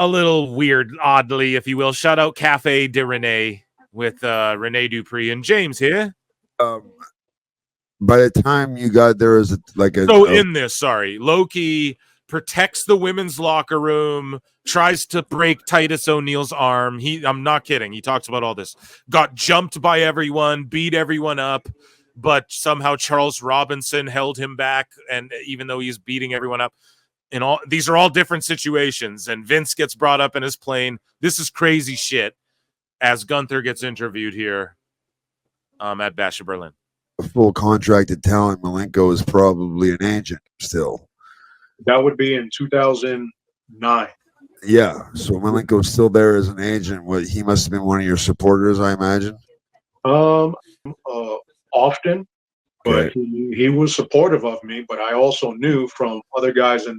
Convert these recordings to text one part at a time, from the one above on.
a little weird, oddly, if you will. Shout out Cafe de Rene with Rene Dupree and James here. By the time you got there, is in this, Low Ki protects the women's locker room, tries to break Titus O'Neil's arm. I'm not kidding. He talks about all this. Got jumped by everyone, beat everyone up, but somehow Charles Robinson held him back, and even though he's beating everyone up, and all these are all different situations. And Vince gets brought up in his plane. This is crazy shit. As Gunther gets interviewed here at Bash of Berlin. A full contracted talent, Malenko is probably an agent still. That would be in 2009. Yeah, so Malenko's still there as an agent. He must have been one of your supporters, I imagine. Often, but he was supportive of me. But I also knew from other guys in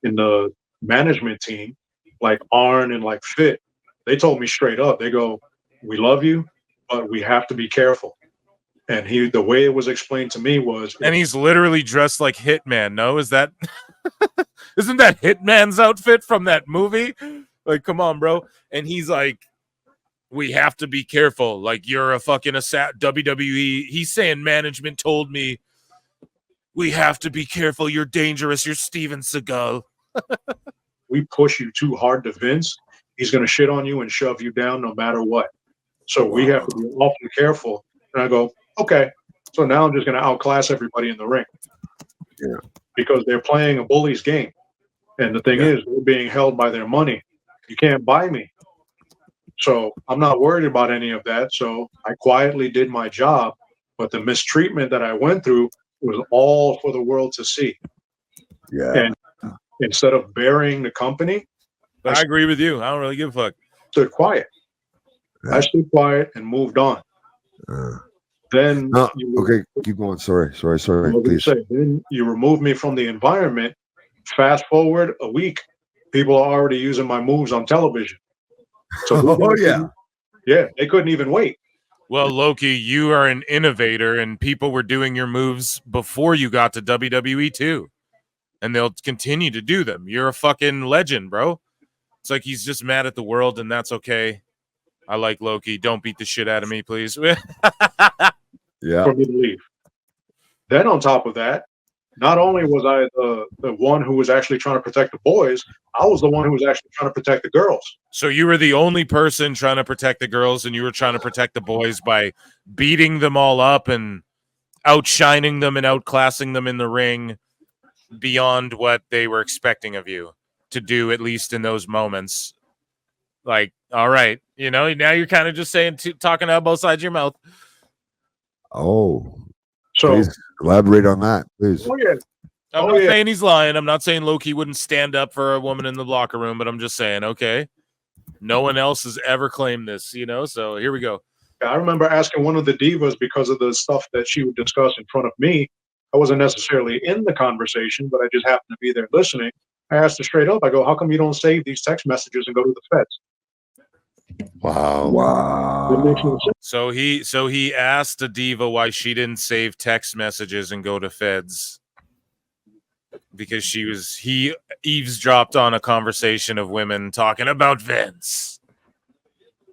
the management team, like Arn and like Fit, they told me straight up. They go, "We love you, but we have to be careful." And the way it was explained to me was, and he's literally dressed like Hitman. No, is that isn't that Hitman's outfit from that movie? Like, come on, bro. And he's like, we have to be careful. Like, you're a fucking WWE. He's saying management told me we have to be careful. You're dangerous. You're Steven Seagal. We push you too hard to Vince, he's going to shit on you and shove you down no matter what. So we have to be awfully careful. And I go, okay. So now I'm just going to outclass everybody in the ring. Yeah. Because they're playing a bully's game. And the thing is, we're being held by their money. You can't buy me. So I'm not worried about any of that. So I quietly did my job. But the mistreatment that I went through was all for the world to see. Yeah. And instead of burying the company, I agree with you. I don't really give a fuck. Stood quiet. I stood quiet and moved on. Then okay, keep going. Sorry. Please. Then you remove me from the environment. Fast forward a week, people are already using my moves on television. So they couldn't even wait. Well, Low Ki, you are an innovator, and people were doing your moves before you got to WWE too, and they'll continue to do them. You're a fucking legend, bro. It's like he's just mad at the world, and that's okay. I like Low Ki. Don't beat the shit out of me, please. For me to leave. Then on top of that, not only was I the one who was actually trying to protect the boys, I was the one who was actually trying to protect the girls. So you were the only person trying to protect the girls, and you were trying to protect the boys by beating them all up and outshining them and outclassing them in the ring beyond what they were expecting of you to do, at least in those moments. Like, all right, now you're kind of just talking out both sides of your mouth. Oh, so please elaborate on that, please. Oh yeah. I'm not saying he's lying. I'm not saying Low Ki wouldn't stand up for a woman in the locker room, but I'm just saying, okay, no one else has ever claimed this, so here we go. I remember asking one of the divas because of the stuff that she would discuss in front of me. I wasn't necessarily in the conversation, but I just happened to be there listening. I asked her straight up, I go, how come you don't save these text messages and go to the feds? Wow. So he asked a diva why she didn't save text messages and go to feds. Because he eavesdropped on a conversation of women talking about Vince.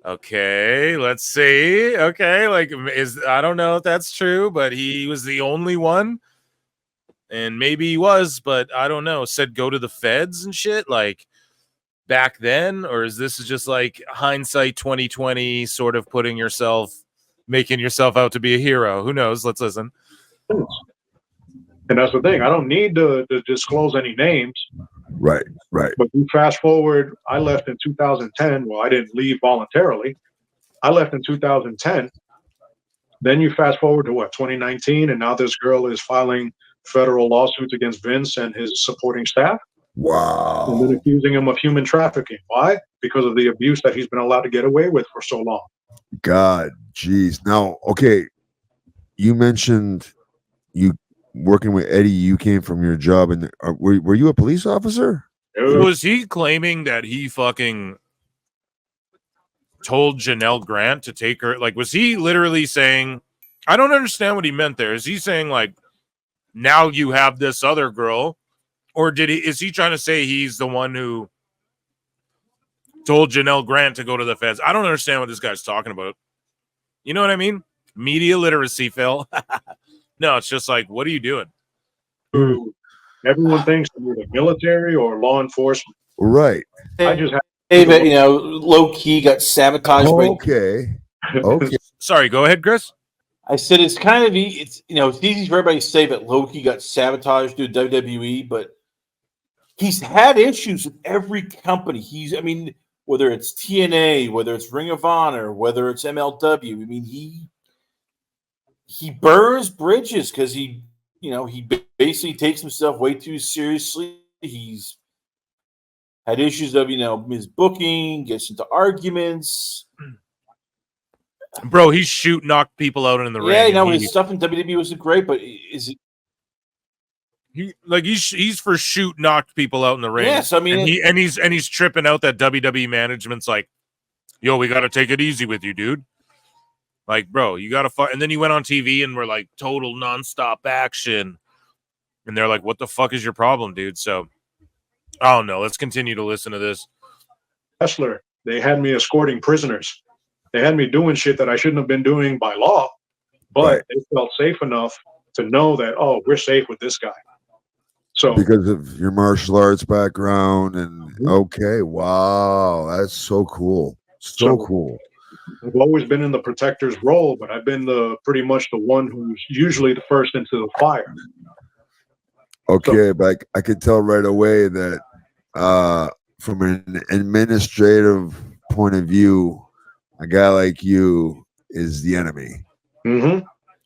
Okay, let's see. Okay, I don't know if that's true, but he was the only one. And maybe he was, but I don't know. Said go to the feds and shit, like back then, or is this just like hindsight 2020, sort of making yourself out to be a hero? Who knows? Let's listen. And that's the thing. I don't need to disclose any names. Right. But you fast forward, I left in 2010. Well, I didn't leave voluntarily. I left in 2010. Then you fast forward to 2019, and now this girl is filing federal lawsuits against Vince and his supporting staff. Wow. And then accusing him of human trafficking. Why? Because of the abuse that he's been allowed to get away with for so long. God, geez. Now, okay, you mentioned you working with Eddie. You came from your job, and were you a police officer? Was he claiming that he fucking told Janelle Grant to take her? Like, was he literally saying? I don't understand what he meant there. Is he saying like, now you have this other girl? Or is he trying to say he's the one who told Janelle Grant to go to the feds. I don't understand what this guy's talking about. You know what I mean? Media literacy, Phil. No, it's just like, what are you doing? Everyone thinks they're the military or law enforcement. Right. I just have David, Low Ki got sabotaged. Okay. Okay. Sorry, go ahead, Chris. I said it's kind of it's easy for everybody to say that Low Ki got sabotaged due to WWE, but he's had issues with every company. Whether it's TNA, whether it's Ring of Honor, whether it's MLW. I mean, he burns bridges because he basically takes himself way too seriously. He's had issues of his booking, gets into arguments. Bro, he knocked people out in the ring. Yeah, his stuff in WWE wasn't great, but is it? He's for knocked people out in the ring. Yes, I mean, he's tripping out that WWE management's like, yo, we got to take it easy with you, dude. Like, bro, you got to fight. And then he went on TV and we're like, total nonstop action. And they're like, what the fuck is your problem, dude? So, I don't know. Let's continue to listen to this. Wrestler, they had me escorting prisoners. They had me doing shit that I shouldn't have been doing by law, but they felt safe enough to know that, oh, we're safe with this guy. So because of your martial arts background and okay, wow, that's so cool. So cool. I've always been in the protector's role, but I've been pretty much the one who's usually the first into the fire. Okay, but I could tell right away that from an administrative point of view, a guy like you is the enemy. Mm-hmm.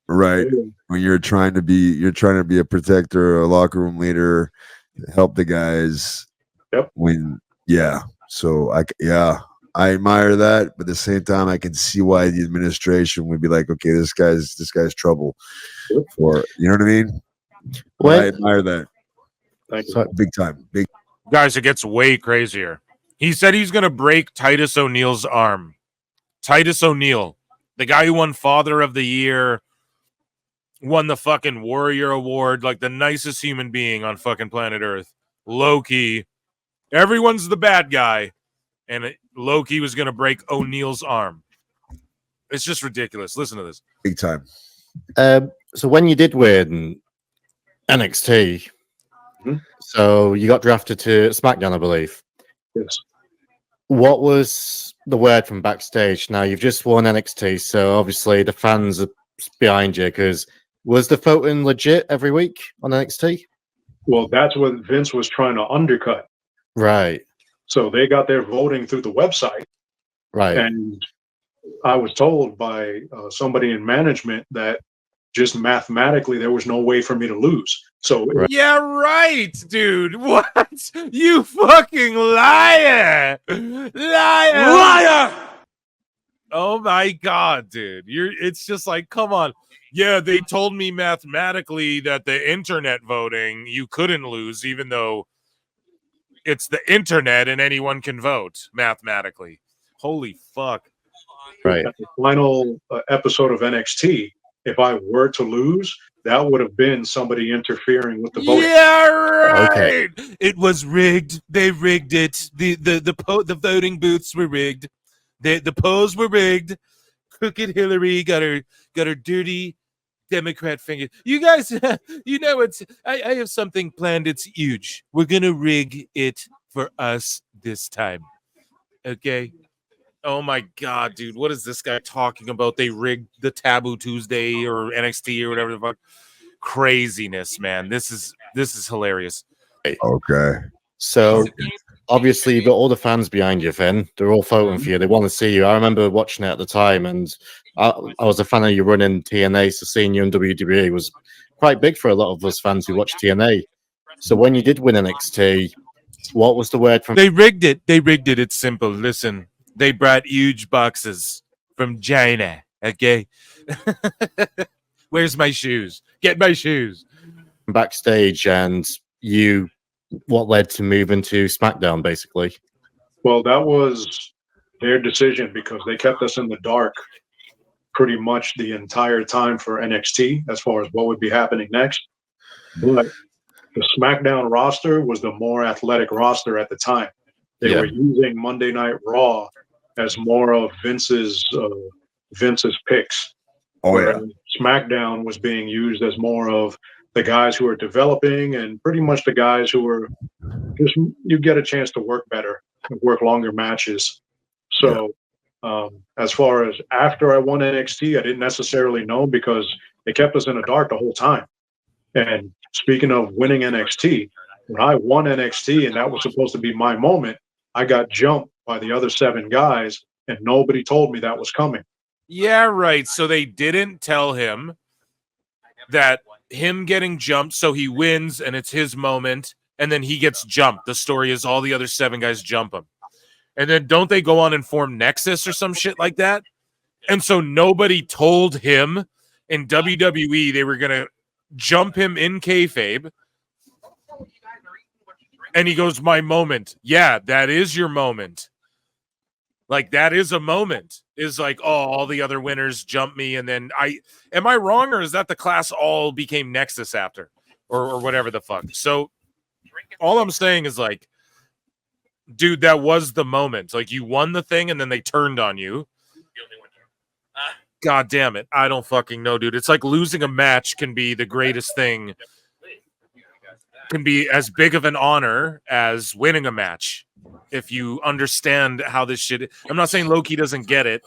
Right. When you're trying to be a protector, a locker room leader, help the guys. Yep. So I admire that, but at the same time, I can see why the administration would be like, okay, this guy's trouble. For you know what I mean? I admire that. Thank you. Big time. Big guys, it gets way crazier. He said he's gonna break Titus O'Neil's arm. Titus O'Neil, the guy who won Father of the Year, won the fucking Warrior Award, like the nicest human being on fucking planet Earth. Low Ki. Everyone's the bad guy. And Low Ki was going to break O'Neil's arm. It's just ridiculous. Listen to this. Big time. So when you did win NXT, so you got drafted to SmackDown, I believe. Yes. What was the word from backstage? Now you've just won NXT, so obviously the fans are behind you. Because was the voting legit every week on NXT? Well, that's what Vince was trying to undercut. Right. So they got their voting through the website. Right. And I was told by somebody in management that just mathematically there was no way for me to lose. So yeah, right, dude. What? You fucking liar! Liar! Oh my god, dude. It's just like, come on. Yeah, they told me mathematically that the internet voting you couldn't lose, even though it's the internet and anyone can vote mathematically. Holy fuck. Right. At the final episode of NXT, if I were to lose, that would have been somebody interfering with the voting. Yeah, right. Okay. It was rigged. They rigged it. The voting booths were rigged. The polls were rigged. Crooked Hillary got her dirty Democrat finger. You guys, I have something planned. It's huge. We're gonna rig it for us this time. Okay. Oh my god, dude. What is this guy talking about? They rigged the Taboo Tuesday or NXT or whatever the fuck. Craziness, man. This is hilarious. Okay. So obviously you've got all the fans behind you, Finn. They're all voting for you. They want to see you. I remember watching it at the time, and I was a fan of you running TNA, so seeing you in WWE was quite big for a lot of us fans who watch TNA. So when you did win NXT, what was the word from? They rigged it. It's simple. Listen, they brought huge boxes from China. Okay. Where's my shoes? Get my shoes. Backstage, and what led to moving to SmackDown, basically? Well, that was their decision because they kept us in the dark pretty much the entire time for NXT as far as what would be happening next. But the SmackDown roster was the more athletic roster at the time. They were using Monday Night Raw as more of Vince's picks. Oh yeah. SmackDown was being used as more of the guys who are developing and pretty much the guys who were just, you get a chance to work better, work longer matches. So as far as after I won NXT, I didn't necessarily know because they kept us in the dark the whole time. And speaking of winning NXT, when I won NXT and that was supposed to be my moment, I got jumped by the other 7 guys and nobody told me that was coming. Yeah, right. So they didn't tell him that him getting jumped, so he wins and it's his moment, and then he gets jumped. The story is all the other 7 guys jump him. And then don't they go on and form Nexus or some shit like that? And so nobody told him in WWE they were going to jump him in kayfabe. And he goes, my moment. Yeah, that is your moment. Like, that is a moment. Is like, oh, all the other winners jump me, and then am I wrong, or is that the class all became Nexus after? Or whatever the fuck. So all I'm saying is, like, dude, that was the moment. Like, you won the thing, and then they turned on you. God damn it. I don't fucking know, dude. It's like losing a match can be the greatest thing. Can be as big of an honor as winning a match. If you understand how this shit, I'm not saying Low Ki doesn't get it,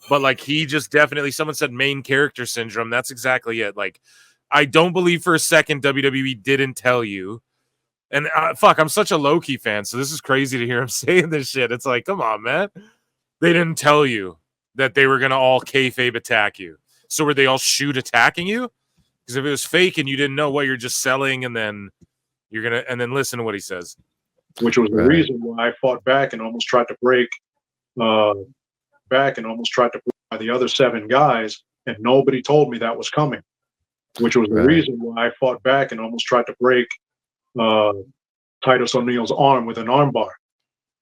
but like he just definitely, someone said main character syndrome. That's exactly it. Like, I don't believe for a second WWE didn't tell you. And fuck, I'm such a Low Ki fan, so this is crazy to hear him saying this shit. It's like, come on, man. They didn't tell you that they were gonna all kayfabe attack you. So were they all shoot attacking you? Because if it was fake and you didn't know what you're just selling, and then you're gonna, and then listen to what he says. Which was the reason why I fought back and almost tried to break by the other 7 guys, and nobody told me that was coming. Which was the reason why I fought back and almost tried to break Titus O'Neil's arm with an armbar.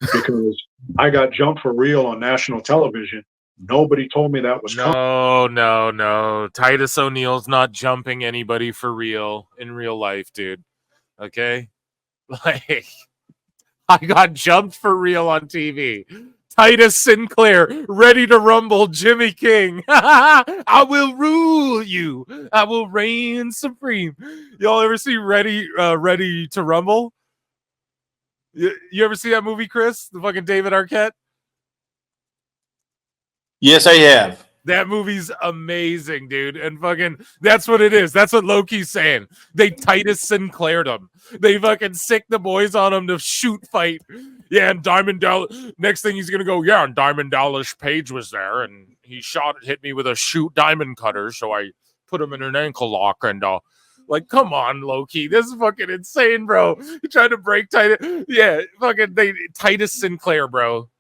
Because I got jumped for real on national television. Nobody told me that was coming. No. Titus O'Neil's not jumping anybody for real in real life, dude. Okay? Like, I got jumped for real on TV. Titus Sinclair, ready to rumble Jimmy King. I will rule you. I will reign supreme. Y'all ever see Ready to Rumble? You ever see that movie, Chris? The fucking David Arquette? Yes, I have. That movie's amazing, dude. And fucking, that's what it is. That's what Low Ki's saying. They Titus Sinclaired him. They fucking sick the boys on him to shoot fight. Yeah, and Diamond Dallas, next thing he's going to go, yeah, and Diamond Dallas Page was there, and he hit me with a shoot diamond cutter, so I put him in an ankle lock, and like, come on, Low Ki. This is fucking insane, bro. You trying to break Titus. Yeah, fucking Titus Sinclair, bro.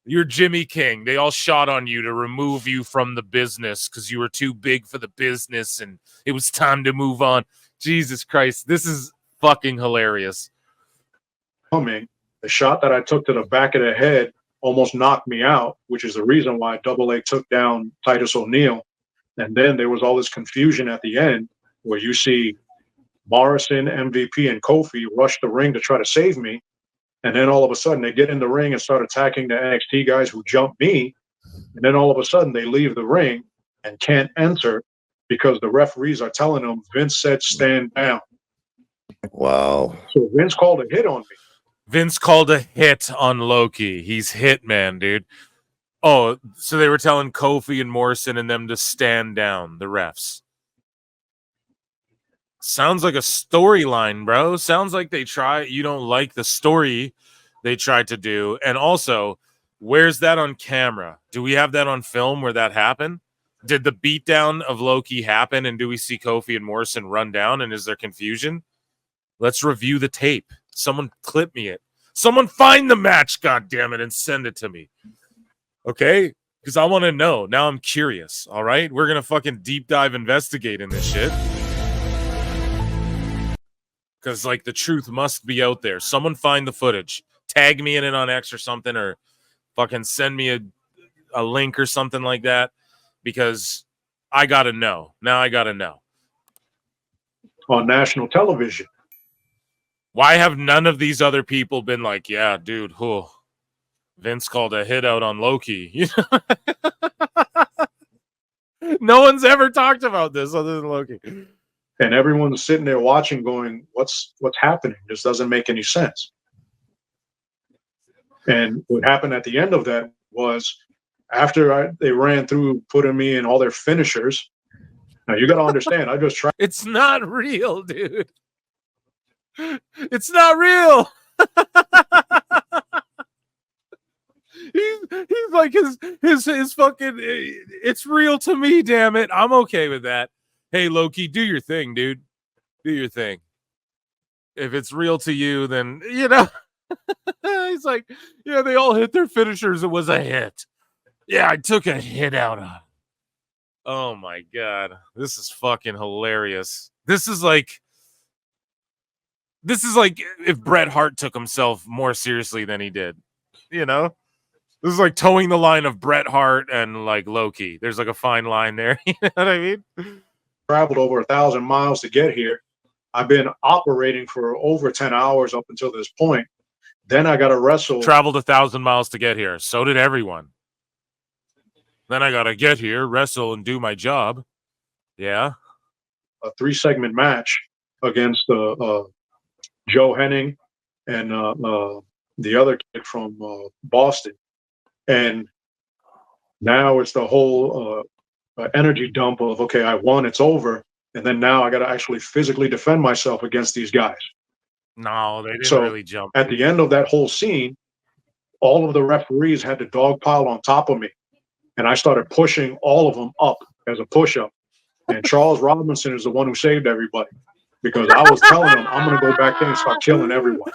You're Jimmy King. They all shot on you to remove you from the business because you were too big for the business and it was time to move on. Jesus Christ. This is fucking hilarious. The shot that I took to the back of the head almost knocked me out, which is the reason why Double A took down Titus O'Neil. And then there was all this confusion at the end where you see Morrison, MVP, and Kofi rush the ring to try to save me. And then all of a sudden they get in the ring and start attacking the NXT guys who jumped me. And then all of a sudden they leave the ring and can't enter because the referees are telling them Vince said stand down. Wow. So Vince called a hit on me. Vince called a hit on Low Ki. He's hit, man, dude. Oh, so they were telling Kofi and Morrison and them to stand down, the refs. Sounds like a storyline, bro. Sounds like you don't like the story they tried to do. And also, where's that on camera? Do we have that on film where that happened? Did the beatdown of Low Ki happen, and do we see Kofi and Morrison run down, and is there confusion? Let's review the tape. Someone clip me it. Someone find the match, goddammit, and send it to me. Okay? Because I want to know. Now I'm curious, all right? We're going to fucking deep dive investigate in this shit. Because, like, the truth must be out there. Someone find the footage. Tag me in it on X or something, or fucking send me a link or something like that. Because I got to know. Now I got to know. On national television. Why have none of these other people been like, yeah, dude, Vince called a hit out on Low Ki. No one's ever talked about this other than Low Ki. And everyone's sitting there watching, going, "What's happening? This doesn't make any sense." And what happened at the end of that was, after they ran through putting me in all their finishers. Now you got to understand, I just tried. It's not real, dude. It's not real. He's like his fucking. It's real to me. Damn it, I'm okay with that. Hey, Low Ki, do your thing, dude. Do your thing. If it's real to you, then he's like, yeah, they all hit their finishers. It was a hit. Yeah, I took a hit out of. Oh my god, this is fucking hilarious. This is like if Bret Hart took himself more seriously than he did. This is like towing the line of Bret Hart and like Low Ki. There's like a fine line there. You know what I mean? Traveled over 1,000 miles to get here. I've been operating for over 10 hours up until this point. Then I got to wrestle. Traveled 1,000 miles to get here. So did everyone. Then I got to get here, wrestle, and do my job. Yeah. A 3-segment match against Joe Henning and the other kid from Boston. And now it's the whole energy dump of, okay, I won, it's over. And then now I got to actually physically defend myself against these guys. No, they didn't really jump. At the end of that whole scene, all of the referees had to dogpile on top of me. And I started pushing all of them up as a push-up. And Charles Robinson is the one who saved everybody. Because I was telling him, I'm going to go back there and start killing everyone.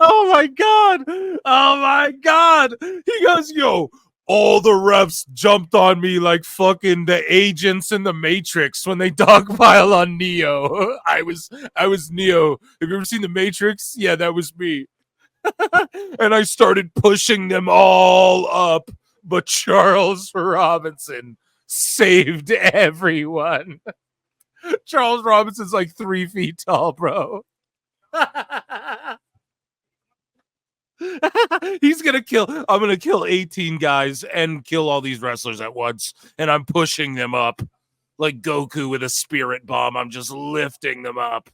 Oh my god! Oh my god! He goes, yo, all the refs jumped on me like fucking the agents in the Matrix when they dogpile on Neo. I was Neo. Have you ever seen the Matrix? Yeah, that was me. And I started pushing them all up, but Charles Robinson saved everyone. Charles Robinson's like 3 feet tall, bro. I'm gonna kill 18 guys and kill all these wrestlers at once, and I'm pushing them up like Goku with a spirit bomb. I'm just lifting them up.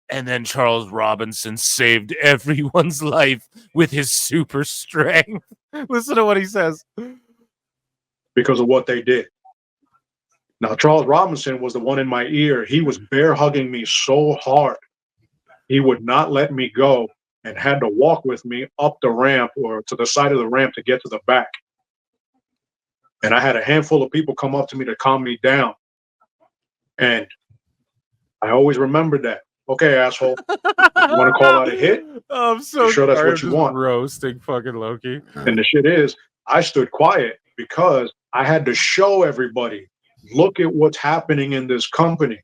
And then Charles Robinson saved everyone's life with his super strength. Listen to what he says. Because of what they did. Now, Charles Robinson was the one in my ear. He was bear hugging me so hard. He would not let me go and had to walk with me up the ramp or to the side of the ramp to get to the back. And I had a handful of people come up to me to calm me down. And I always remembered that. Okay, asshole. You want to call out a hit? I'm so sure that's what you want. Roasting fucking Low Ki. And the shit is, I stood quiet because I had to show everybody, look at what's happening in this company.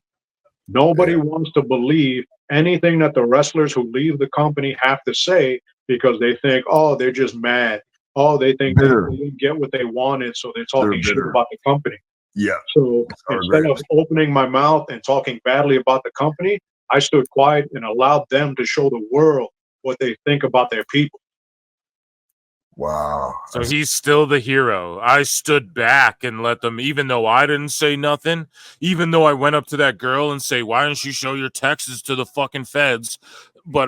Nobody wants to believe anything that the wrestlers who leave the company have to say because they think, oh, they're just mad. Oh, they think they didn't get what they wanted, so they're talking shit about the company. Yeah. So instead of opening my mouth and talking badly about the company, I stood quiet and allowed them to show the world what they think about their people. Wow. So he's still the hero. I stood back and let them, even though I didn't say nothing, even though I went up to that girl and say, why don't you show your texts to the fucking feds? But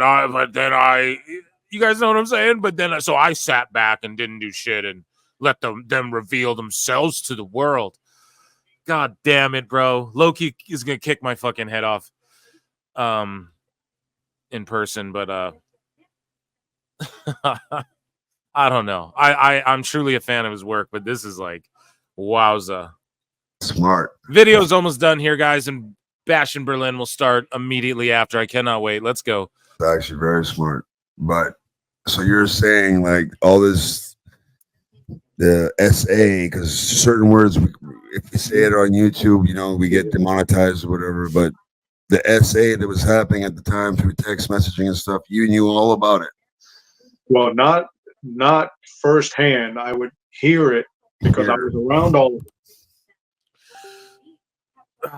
then you guys know what I'm saying? But then, so I sat back and didn't do shit and let them reveal themselves to the world. God damn it, bro. Low Ki is going to kick my fucking head off in person, but I don't know. I'm truly a fan of his work, but this is like, wowza. Smart. Video's almost done here, guys, and Bash in Berlin will start immediately after. I cannot wait. Let's go. It's actually very smart. But so you're saying like all this, the SA, because certain words, if we say it on YouTube, we get demonetized or whatever, but the SA that was happening at the time through text messaging and stuff, you knew all about it. Well, not firsthand. I would hear it because I was around all of it.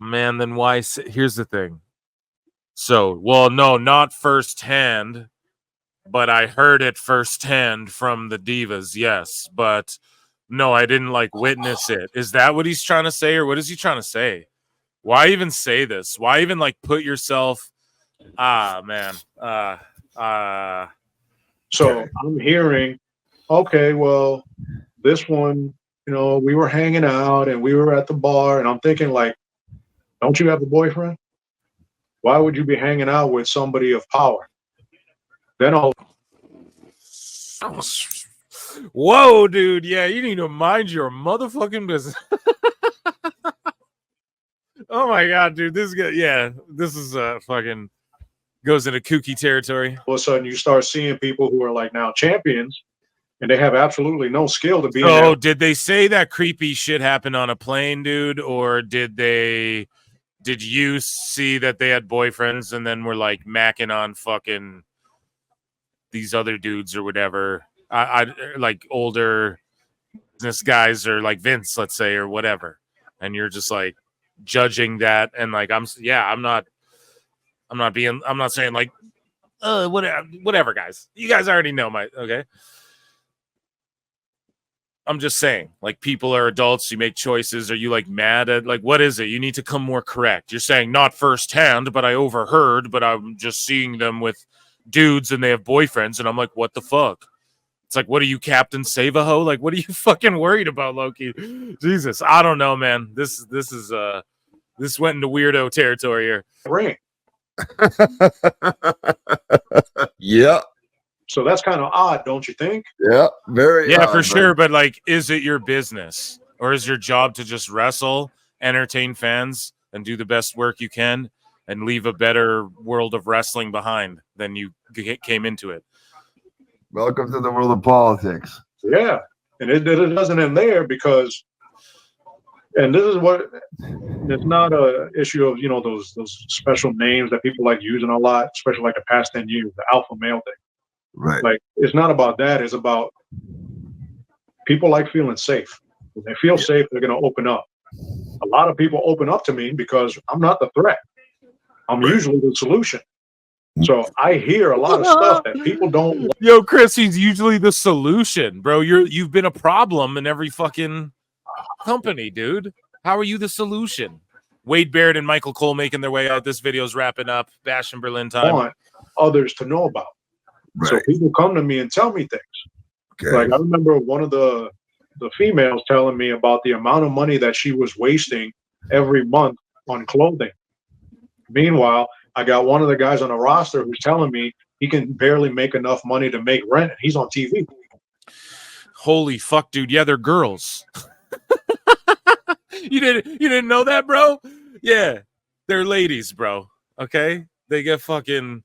Man, then why? Here's the thing. So, well, no, not firsthand. but I heard it firsthand from the divas. Yes, but no, I didn't like witness it. Is that what he's trying to say, or what is he trying to say? Why even say this? Why even like put yourself? Man. So I'm hearing, okay, well, this one, you know, we were hanging out and we were at the bar, and I'm thinking, like, don't you have a boyfriend? Why would you be hanging out with somebody of power? Then all. Whoa, dude. Yeah, you need to mind your motherfucking business. Oh my god, dude. This guy, yeah, this is fucking goes into kooky territory. All of a sudden, you start seeing people who are like now champions, and they have absolutely no skill to be in So, there. did they say that creepy shit happened on a plane, dude, or did you see that they had boyfriends and then were like macking on fucking these other dudes or whatever? I like older business guys or like Vince, let's say, or whatever, and you're just like judging that, and like I'm not saying like whatever, guys. You guys already know my okay. I'm just saying, like, people are adults. You make choices. Are you like mad at like what is it? You need to come more correct. You're saying not firsthand, but I overheard. But I'm just seeing them with dudes and they have boyfriends, and I'm like, what the fuck? It's like, what are you, Captain Save-A-Ho? Like, what are you fucking worried about, Low Ki? Jesus, I don't know, man. This went into weirdo territory here. Ring. Yeah. So that's kind of odd, don't you think? Yeah. Very. Yeah, odd, for man. sure. But like, is it your business, or is your job to just wrestle, entertain fans, and do the best work you can, and leave a better world of wrestling behind than you came into it? Welcome to the world of politics. Yeah, and it doesn't end there because, and this is what, it's not a issue of, you know, those special names that people like using a lot, especially like the past 10 years, the alpha male thing. Right. Like, it's not about that. It's about people like feeling safe. When they feel safe, they're going to open up. A lot of people open up to me because I'm not the threat. I'm usually the solution. So I hear a lot of stuff that people don't. Yo, Chris, he's usually the solution, bro. You've been a problem in every fucking company, dude. How are you the solution? Wade Barrett and Michael Cole making their way out. This video's wrapping up. Bash in Berlin time. Want others to know about. Right. So people come to me and tell me things. Okay. Like I remember one of the females telling me about the amount of money that she was wasting every month on clothing. Meanwhile, I got one of the guys on the roster who's telling me he can barely make enough money to make rent. He's on TV. Holy fuck, dude. Yeah, they're girls. You didn't know that, bro? Yeah. They're ladies, bro. Okay? They get fucking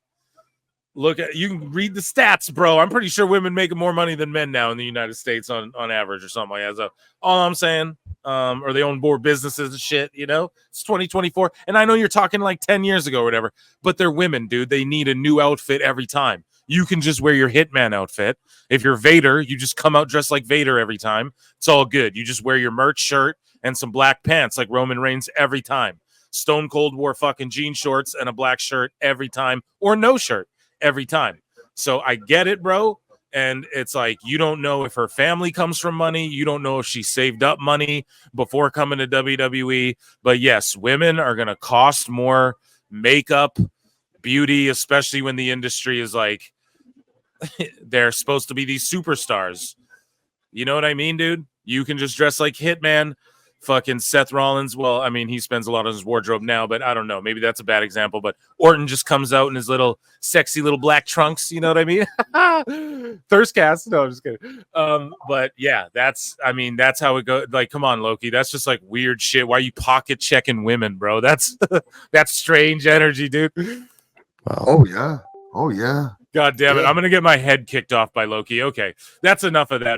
you can read the stats, bro. I'm pretty sure women make more money than men now in the United States on average or something like that. So all I'm saying, or they own more businesses and shit, you know? It's 2024. And I know you're talking like 10 years ago or whatever, but they're women, dude. They need a new outfit every time. You can just wear your Hitman outfit. If you're Vader, you just come out dressed like Vader every time. It's all good. You just wear your merch shirt and some black pants like Roman Reigns every time. Stone Cold wore fucking jean shorts and a black shirt every time, or no shirt every time. So I get it, bro. And it's like, you don't know if her family comes from money. You don't know if she saved up money before coming to WWE. But yes, women are going to cost more makeup, beauty, especially when the industry is like, they're supposed to be these superstars. You know what I mean, dude? You can just dress like Hitman. Fucking Seth Rollins. Well, I mean, he spends a lot on his wardrobe now, but I don't know. Maybe that's a bad example. But Orton just comes out in his little sexy little black trunks. You know what I mean? Thirst cast. No, I'm just kidding. But yeah, that's how it goes. Like, come on, Low Ki. That's just like weird shit. Why are you pocket checking women, bro? That's strange energy, dude. Wow. Oh yeah. Oh yeah. God damn it. I'm gonna get my head kicked off by Low Ki. Okay, that's enough of that.